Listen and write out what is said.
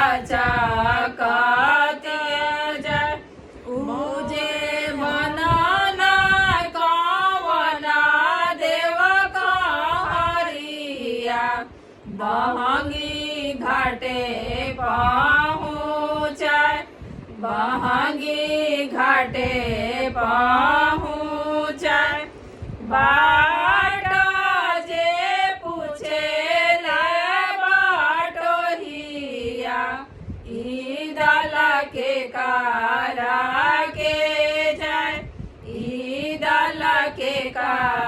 राजा काते जय मुझे बनाना कवना देव का हरिया बहंगी घाटे पहुँचाय बहंगी घाटे पहुँचाय बाट जे पूछे बाटोहिया ईदल के कारा के जाय ईदल के कारा